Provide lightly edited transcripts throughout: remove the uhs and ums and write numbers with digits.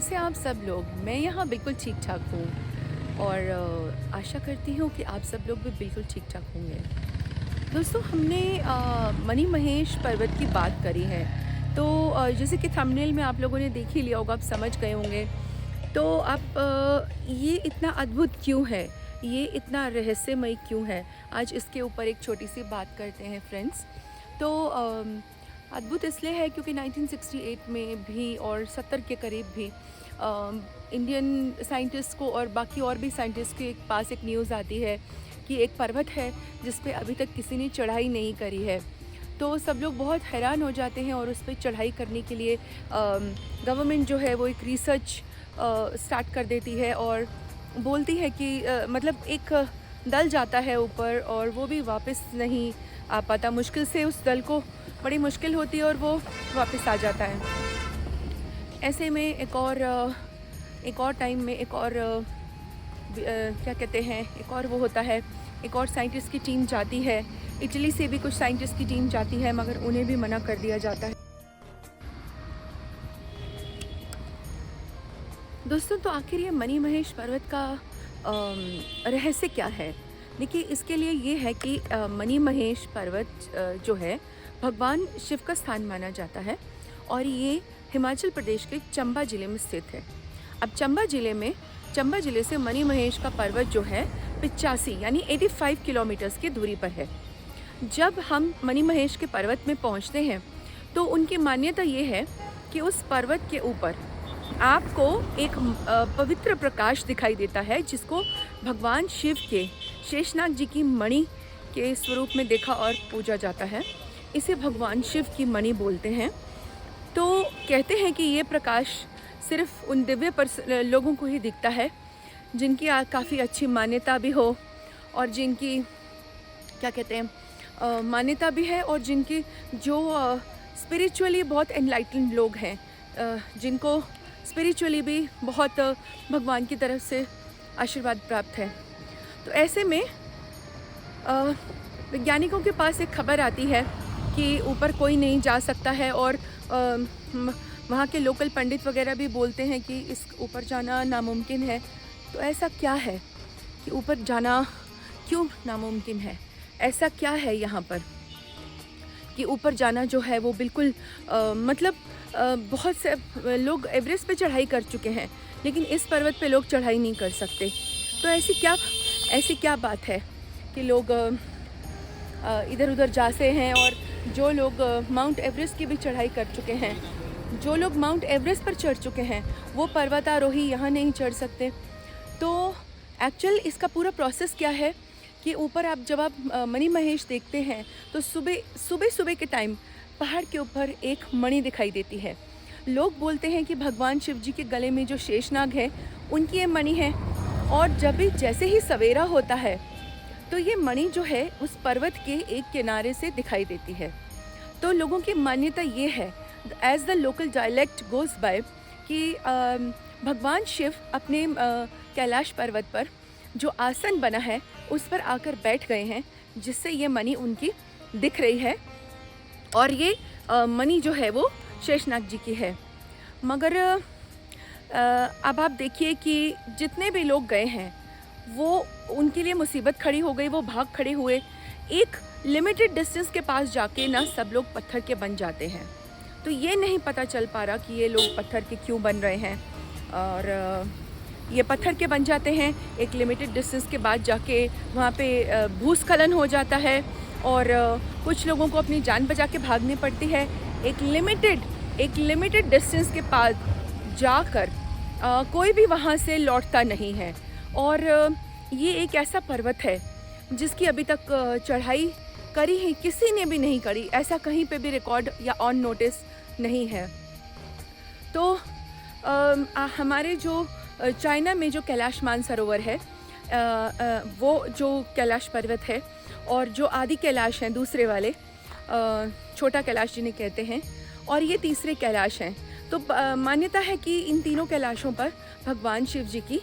कैसे आप सब लोग? मैं यहाँ बिल्कुल ठीक-ठाक हूँ और आशा करती हूँ कि आप सब लोग भी बिल्कुल ठीक-ठाक होंगे। दोस्तों हमने मनी महेश पर्वत की बात करी है, तो जैसे कि थंबनेल में आप लोगों ने देख ही लिया होगा, आप समझ गए होंगे। तो आप ये इतना अद्भुत क्यों है? ये इतना रहस्यमय क्यों है? आज इसके ऊपर एक छोटी-सी बात करते हैं फ्रेंड्स। तो अद्भुत इसलिए है क्योंकि 1968 में भी और 70 के करीब भी इंडियन साइंटिस्ट को और बाकी और भी साइंटिस्ट के पास एक न्यूज़ आती है कि एक पर्वत है जिस पे अभी तक किसी ने चढ़ाई नहीं करी है। तो सब लोग बहुत हैरान हो जाते हैं और उस पे चढ़ाई करने के लिए गवर्नमेंट जो है वो एक रिसर्च स्टार्ट कर देती है और बोलती है कि मतलब एक दल जाता है ऊपर और वो भी वापस नहीं आ पाता। मुश्किल से उस दल को बड़ी मुश्किल होती है और वो वापस आ जाता है। ऐसे में एक और टाइम में एक और क्या कहते हैं, एक और वो होता है, एक और साइंटिस्ट की टीम जाती है। इटली से भी कुछ साइंटिस्ट की टीम जाती है मगर उन्हें भी मना कर दिया जाता है। दोस्तों तो आखिर ये मनी महेश पर्वत का रहस्य क्या है? देखिए इसके लिए ये है कि मनी महेश पर्वत जो है भगवान शिव का स्थान माना जाता है और ये हिमाचल प्रदेश के चंबा ज़िले में स्थित है। अब चंबा ज़िले से मनी महेश का पर्वत जो है 85 यानी 85 किलोमीटर्स की दूरी पर है। जब हम मनी महेश के पर्वत में पहुंचते हैं तो उनकी मान्यता ये है कि उस पर्वत के ऊपर आपको एक पवित्र प्रकाश दिखाई देता है जिसको भगवान शिव के शेषनाग जी की मणि के स्वरूप में देखा और पूजा जाता है। इसे भगवान शिव की मणि बोलते हैं। तो कहते हैं कि ये प्रकाश सिर्फ उन दिव्य लोगों को ही दिखता है जिनकी काफ़ी अच्छी मान्यता भी हो और जिनकी क्या कहते हैं मान्यता भी है और जिनकी जो स्पिरिचुअली बहुत एनलाइटन्ड लोग हैं, जिनको स्पिरिचुअली भी बहुत भगवान की तरफ से आशीर्वाद प्राप्त है। तो ऐसे में वैज्ञानिकों के पास एक खबर आती है कि ऊपर कोई नहीं जा सकता है और वहाँ के लोकल पंडित वगैरह भी बोलते हैं कि इस ऊपर जाना नामुमकिन है। तो ऐसा क्या है कि ऊपर जाना क्यों नामुमकिन है? ऐसा क्या है यहाँ पर कि ऊपर जाना जो है वो बिल्कुल मतलब बहुत से लोग एवरेस्ट पे चढ़ाई कर चुके हैं लेकिन इस पर्वत पे लोग चढ़ाई नहीं कर सकते। तो ऐसी क्या बात है कि लोग इधर उधर जाते हैं और जो लोग माउंट एवरेस्ट की भी चढ़ाई कर चुके हैं, जो लोग माउंट एवरेस्ट पर चढ़ चुके हैं, वो पर्वतारोही यहाँ नहीं चढ़ सकते। तो एक्चुअल इसका पूरा प्रोसेस क्या है कि ऊपर जब आप मनी महेश देखते हैं तो सुबह के टाइम पहाड़ के ऊपर एक मणि दिखाई देती है। लोग बोलते हैं कि भगवान शिव जी के गले में जो शेषनाग है उनकी ये मणि है और जैसे ही सवेरा होता है तो ये मणि जो है उस पर्वत के एक किनारे से दिखाई देती है। तो लोगों की मान्यता ये है, as the local dialect goes by, कि भगवान शिव अपने कैलाश पर्वत पर जो आसन बना है उस पर आकर बैठ गए हैं जिससे ये मणि उनकी दिख रही है और ये मणि जो है वो शेषनाग जी की है। मगर अब आप देखिए कि जितने भी लोग गए हैं वो उनके लिए मुसीबत खड़ी हो गई, वो भाग खड़े हुए। एक लिमिटेड डिस्टेंस के पास जाके ना सब लोग पत्थर के बन जाते हैं। तो ये नहीं पता चल पा रहा कि ये लोग पत्थर के क्यों बन रहे हैं और ये पत्थर के बन जाते हैं। एक लिमिटेड डिस्टेंस के बाद जाके वहाँ पे भूस्खलन हो जाता है और कुछ लोगों को अपनी जान बचा के भागनी पड़ती है। एक लिमिटेड डिस्टेंस के बाद जाकर कोई भी वहाँ से लौटता नहीं है और ये एक ऐसा पर्वत है जिसकी अभी तक चढ़ाई करी ही किसी ने भी नहीं करी, ऐसा कहीं पे भी रिकॉर्ड या ऑन नोटिस नहीं है। तो हमारे जो चाइना में जो कैलाश मानसरोवर है, वो जो कैलाश पर्वत है और जो आदि कैलाश हैं दूसरे वाले, छोटा कैलाश जिन्हें कहते हैं, और ये तीसरे कैलाश हैं। तो मान्यता है कि इन तीनों कैलाशों पर भगवान शिव जी की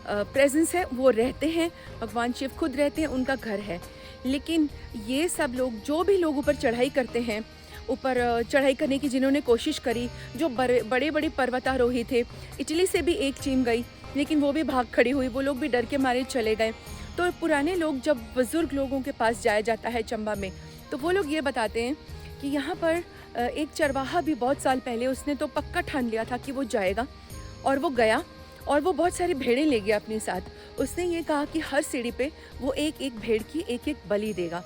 प्रेजेंस है, वो रहते हैं। भगवान शिव खुद रहते हैं, उनका घर है। लेकिन ये सब लोग, जो भी लोग ऊपर चढ़ाई करते हैं, ऊपर चढ़ाई करने की जिन्होंने कोशिश करी, जो बड़े बड़े पर्वतारोही थे। इटली से भी एक टीम गई, लेकिन वो भी भाग खड़ी हुई, वो लोग भी डर के मारे चले गए। तो पुराने लोग, जब बुज़ुर्ग लोगों के पास जाया जाता है चंबा में, तो वो लोग ये बताते हैं कि यहाँ पर एक चरवाहा भी बहुत साल पहले, उसने तो पक्का ठान लिया था कि वो जाएगा, और वो गया और वो बहुत सारी भेड़ें ले गया अपने साथ। उसने ये कहा कि हर सीढ़ी पे वो एक एक भेड़ की एक एक बलि देगा।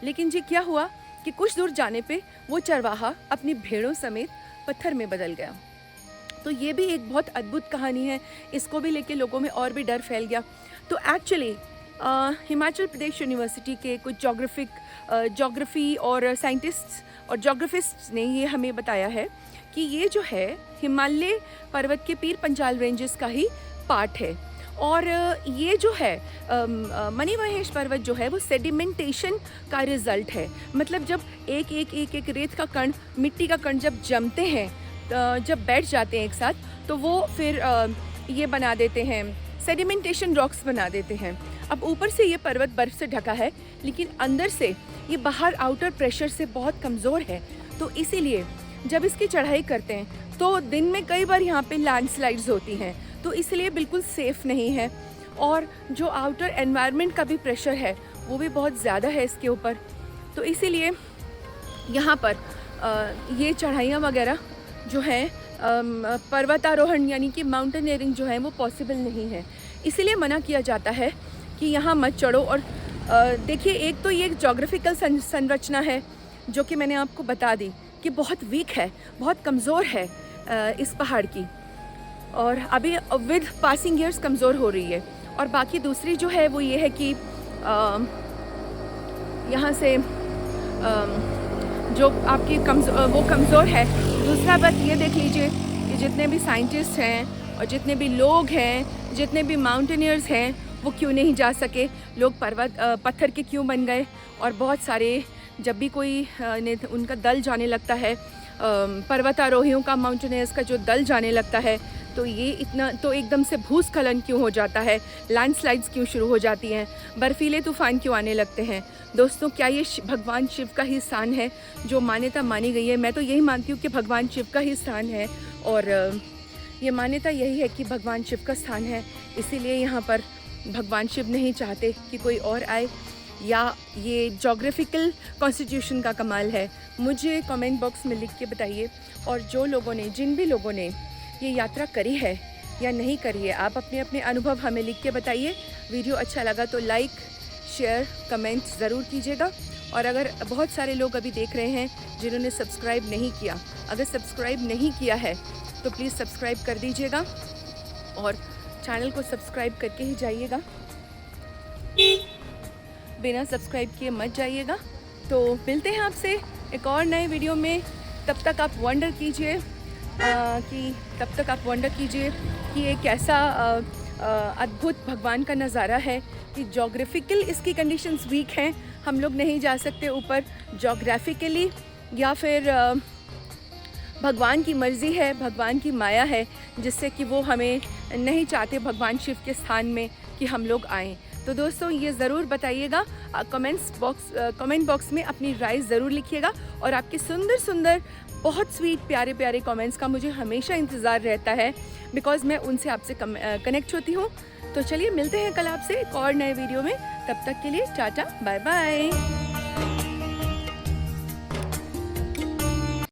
लेकिन जी क्या हुआ कि कुछ दूर जाने पे वो चरवाहा अपनी भेड़ों समेत पत्थर में बदल गया। तो ये भी एक बहुत अद्भुत कहानी है, इसको भी लेके लोगों में और भी डर फैल गया। तो एक्चुअली हिमाचल प्रदेश यूनिवर्सिटी के कुछ जोग्राफ़ी और साइंटिस्ट्स और जोग्राफिस्ट्स ने ये हमें बताया है कि ये जो है हिमालय पर्वत के पीर पंजाल रेंजेस का ही पार्ट है। और ये जो है मनी महेश पर्वत जो है वो सेडिमेंटेशन का रिज़ल्ट है। मतलब जब एक रेत का कण, मिट्टी का कण जब जमते हैं, जब बैठ जाते हैं एक साथ, तो वो फिर ये बना देते हैं, सेडिमेंटेशन रॉक्स बना देते हैं। अब ऊपर से ये पर्वत बर्फ़ से ढका है, लेकिन अंदर से ये बाहर आउटर प्रेशर से बहुत कमज़ोर है। तो इसीलिए जब इसकी चढ़ाई करते हैं तो दिन में कई बार यहाँ पे लैंडस्लाइड्स होती हैं, तो इसलिए बिल्कुल सेफ़ नहीं है। और जो आउटर एनवायरनमेंट का भी प्रेशर है वो भी बहुत ज़्यादा है इसके ऊपर। तो इसीलिए यहाँ पर ये चढ़ाइयाँ वगैरह जो हैं, पर्वतारोहण यानी कि माउंटेनियरिंग जो है वो पॉसिबल नहीं है। इसीलिए मना किया जाता है कि यहाँ मत चढ़ो। और देखिए, एक तो ये जोग्राफिकल संरचना है जो कि मैंने आपको बता दी कि बहुत वीक है, बहुत कमज़ोर है इस पहाड़ की, और अभी विद पासिंग ईयर्स कमज़ोर हो रही है। और बाकी दूसरी जो है वो ये है कि यहाँ से जो आपकी वो कमज़ोर है। दूसरा बात ये देख लीजिए कि जितने भी साइंटिस्ट हैं और जितने भी लोग हैं, जितने भी माउंटेनियर्स हैं, वो क्यों नहीं जा सके। लोग पत्थर के क्यों बन गए। और बहुत सारे, जब भी कोई उनका दल जाने लगता है, पर्वतारोहियों का, माउंटेनियर्स का जो दल जाने लगता है, तो ये इतना तो एकदम से भूस्खलन क्यों हो जाता है, लैंडस्लाइड्स क्यों शुरू हो जाती हैं, बर्फीले तूफान क्यों आने लगते हैं। दोस्तों, क्या ये भगवान शिव का ही स्थान है जो मान्यता मानी गई है? मैं तो यही मानती हूँ कि भगवान शिव का ही स्थान है, और ये मान्यता यही है कि भगवान शिव का स्थान है, इसीलिए यहाँ पर भगवान शिव नहीं चाहते कि कोई और आए, या ये जोग्राफिकल कॉन्स्टिट्यूशन का कमाल है। मुझे कमेंट बॉक्स में लिख के बताइए। और जो लोगों ने, जिन भी लोगों ने ये यात्रा करी है या नहीं करी है, आप अपने अपने अनुभव हमें लिख के बताइए। वीडियो अच्छा लगा तो लाइक, शेयर, कमेंट ज़रूर कीजिएगा। और अगर बहुत सारे लोग अभी देख रहे हैं जिन्होंने सब्सक्राइब नहीं किया, अगर सब्सक्राइब नहीं किया है तो प्लीज़ सब्सक्राइब कर दीजिएगा, और चैनल को सब्सक्राइब करके ही जाइएगा, बिना सब्सक्राइब किए मत जाइएगा। तो मिलते हैं आपसे एक और नए वीडियो में। तब तक आप वंडर कीजिए कि ये कैसा अद्भुत भगवान का नज़ारा है कि जोग्राफिकल इसकी कंडीशंस वीक हैं, हम लोग नहीं जा सकते ऊपर जोग्राफिकली, या फिर भगवान की मर्ज़ी है, भगवान की माया है, जिससे कि वो हमें नहीं चाहते भगवान शिव के स्थान में कि हम लोग आएँ। तो दोस्तों, ये ज़रूर बताइएगा, कमेंट बॉक्स में अपनी राय ज़रूर लिखिएगा। और आपके सुंदर सुंदर, बहुत स्वीट, प्यारे प्यारे कमेंट्स का मुझे हमेशा इंतज़ार रहता है, बिकॉज़ मैं उनसे आपसे कनेक्ट होती हूँ। तो चलिए मिलते हैं कल आपसे एक और नए वीडियो में। तब तक के लिए टाटा, बाय बाय।